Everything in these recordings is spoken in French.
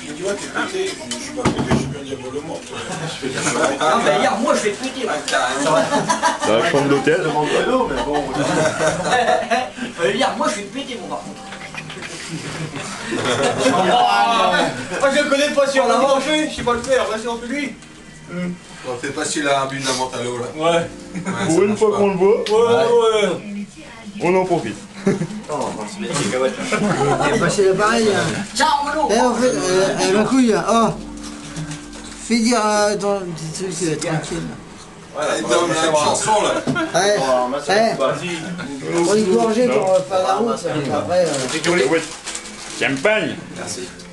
Il me dit, ouais, t'es pété. Je suis pas pété, je suis bien diabolement. Ah, bah hier, moi, je vais te péter. Dans la chambre d'hôtel. Hier, moi, je vais te péter, mon par contre. Moi je le connais pas si on l'a mangé, je sais pas le faire, vas-y on fait lui. On fait pas s'il a un but de la menthe à l'eau là. Ouais. Pour une fois qu'on le voit, Ouais. on en profite. Bah c'est pareil. Ciao, Mano. Eh en fait, ma couille, oh. Fais dire dans des trucs tranquilles. Dans la chanson là. Ouais, on est gorgé pour faire la route. Après, Champagne.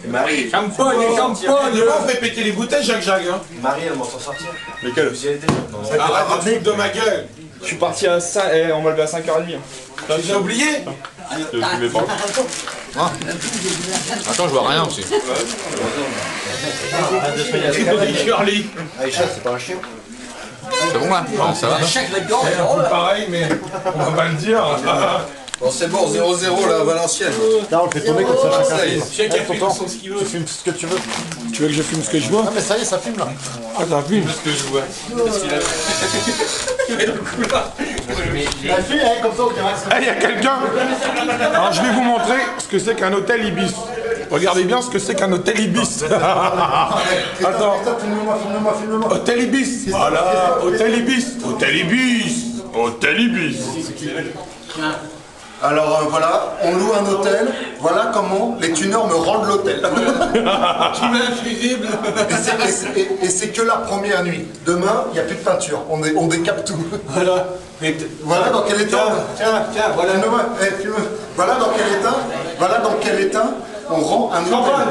Champagne, champagne. On fait péter les bouteilles, Jacques. Hein. Marie, elle m'en s'en sortir. Lesquels? Arrête de foutre de ma gueule. Je suis parti à 5, on m'a levé à 5h30. Tu l'as oublié? Je suivais pas. Attends, je vois rien aussi. Charlie. Aïcha, c'est pas un chien. C'est bon là? Non, ça va. Chaque mec dehors, Pareil, mais on va pas le dire. Bon c'est bon, 0-0 là à Valenciennes. Là, on le fait tourner comme ça, chacun. Chacun fait ce qu'il veut. Tu filmes ce que tu veux. Tu veux que je filme ce que je vois? Ah, mais ça y est, ça filme là. Ah, ça filme. Ce que je vois. La fille, elle, comme ça, on dirait que Il y a quelqu'un. Alors je vais vous montrer ce que c'est qu'un hôtel Ibis. Regardez bien ce que c'est qu'un hôtel Ibis. Attends. Filme-moi. Hôtel Ibis. Voilà. Hôtel Ibis. Hôtel Ibis. Hôtel Ibis. Alors voilà, on loue un hôtel, voilà comment les tuneurs me rendent l'hôtel. Et c'est que la première nuit. Demain, il n'y a plus de peinture, on décape tout. Voilà. Voilà dans quel état. Tiens, voilà. Voilà dans quel état on rend un hôtel.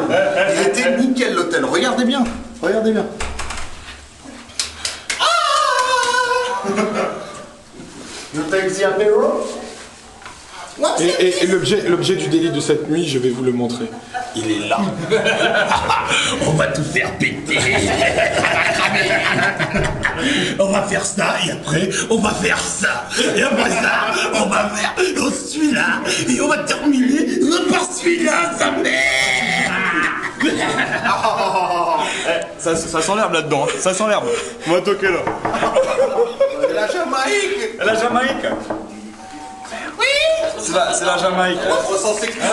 Il était nickel l'hôtel, regardez bien. You take the apéro? Et l'objet du délit de cette nuit, je vais vous le montrer. Il est là. On va tout faire péter. On va faire ça et après on va faire ça. Et après ça, on va faire celui-là et on va terminer par celui-là, sa mère. Ça sent l'herbe là-dedans, ça sent l'herbe. On va toquer là. La Jamaïque. La Jamaïque. C'est la Jamaïque. On s'en s'explique.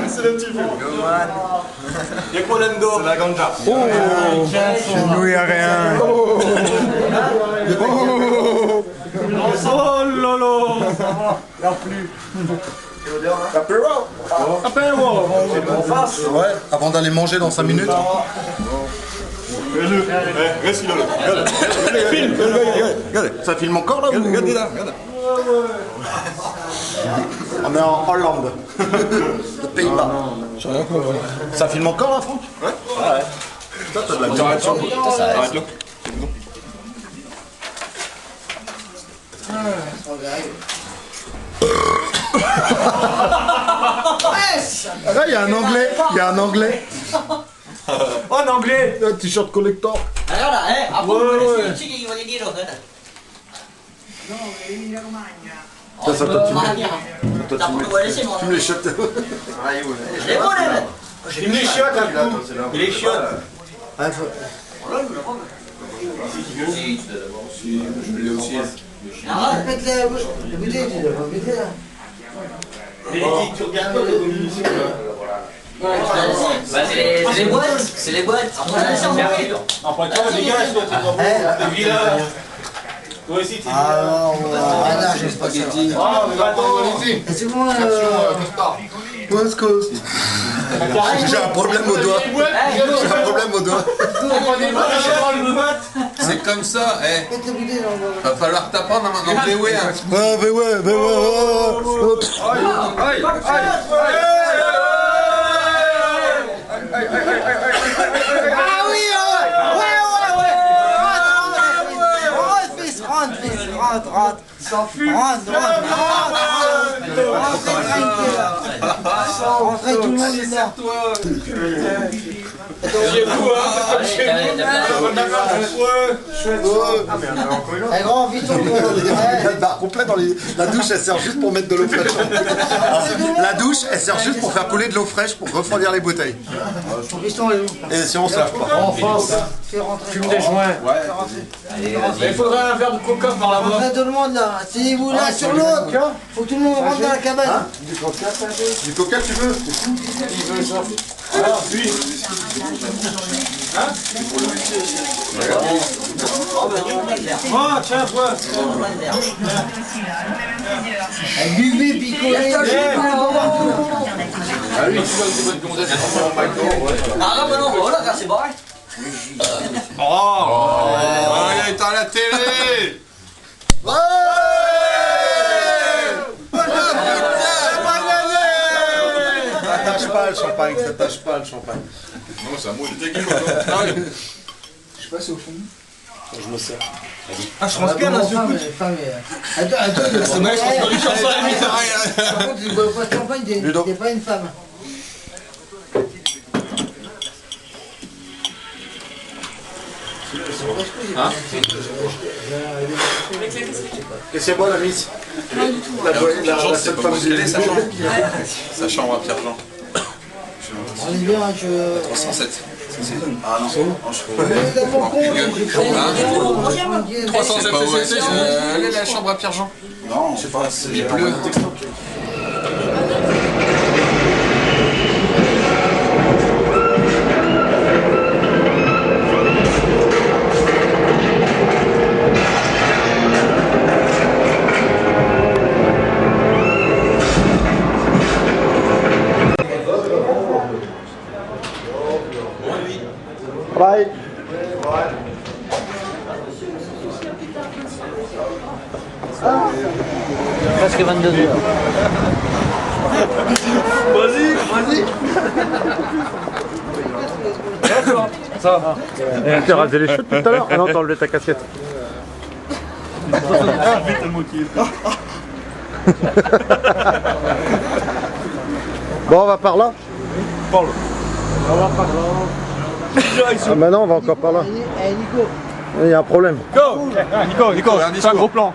C'est le petit peu. Il y a quoi là-dedans? C'est la ganja. Chez nous, il n'y a rien. Oh lolo. Ouais, avant d'aller manger dans 5 minutes. Reste là. Regarde. Filme. Regarde. Ça filme encore là ou... Regardez là. Regarde. On est en Hollande. Le Pays-Bas. Ça filme encore là, Franck? Ouais. Toi, t'as de la musique. Arrête là. Là, il y a un anglais. En anglais. Un t-shirt collector. Allora, appunto, dici che gli voglio dire, Ça, toi, tu me les chiottes. Le buone! Il me les chiottes un coup. Il les chiotte. Je l'ai aussi. Tu regardes pas les communications. C'est les boîtes, c'est les boîtes. Après toi, dégage, toi, tu vas le village. Toi aussi, tu es ah non, j'ai pas ça. Ah, mais attends, allez-y. C'est bon, J'ai un problème au doigt. C'est comme ça, va falloir t'apprendre en anglais, ouais. Rentre. Rentrez tout le monde là. Chez vous, hein, comme chez vous. Eh grand, vite on Il y a une barre complète dans les... La douche, elle sert juste pour mettre de l'eau fraîche. La douche, elle sert juste pour faire couler de l'eau fraîche pour refroidir les bouteilles. Et si on se lave pas. En France, fais rentrer. Fume des joints. Il faudrait un verre de coca par là-bas. Tout le monde là, asseyez-vous là sur l'autre. Faut que tout le monde rentre dans la cabane. Du coca, tu veux? Il veut ça. Alors, puis. Hein? Oh, tiens, toi. Buvez, picolez. Ah oui, tu vois, c'est bonne gonzesse. Ah, mais non, voilà, là, c'est bon. Oh, il est à la télé. Ça tâche pas le champagne, ça tâche pas le champagne. Non, ça mouille. Je sais pas, c'est au fond. Je me sers. Ah, je pense bien là, ce coup. Attends, C'est vrai, je pense que Richard ça la mise. par contre, tu ne bois pas de champagne, t'es pas une femme. Qu'est-ce que c'est moi la mise? La seule femme du Sa chambre à Pierre-Jean. On est bien, je... 307. Ah non, je 307 CC, elle est la chambre à Pierre-Jean. Non, je sais pas, c'est Il pleut. Bye. Presque 22h. Vas-y. Ça va. T'as rasé les cheveux tout à l'heure? Ah non, t'as enlevé ta casquette. Bon, on va par là. Parle. On va par là. Ah bah non, on va encore par là. Eh Nico. Il y a un problème. Nico, c'est un gros plan.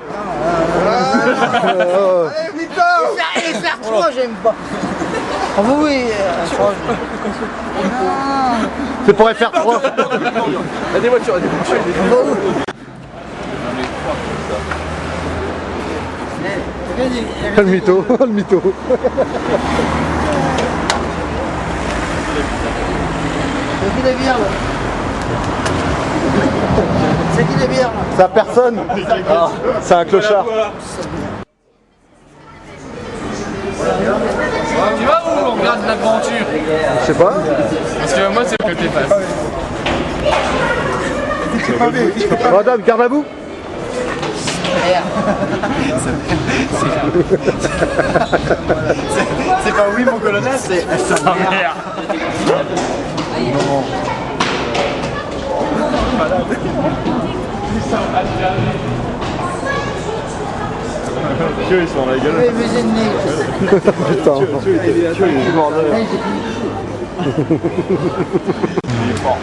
Et faire 3, j'aime pas. Ah bah oui, C'est pour faire 3. Il y a des voitures, Le mytho, le mytho. C'est qui les bières là? C'est qui les bières là? C'est à personne. C'est un clochard. Tu vas où on regarde l'aventure? Je sais pas. Parce que moi, c'est le côté face. Madame, garde à vous. C'est pas oui mon colonel, c'est sa mère. Ils sont dans la gueule. Oui, mais j'ai le nez. Putain. Il est mort de rire. Ouais, j'ai fini. Il est fort.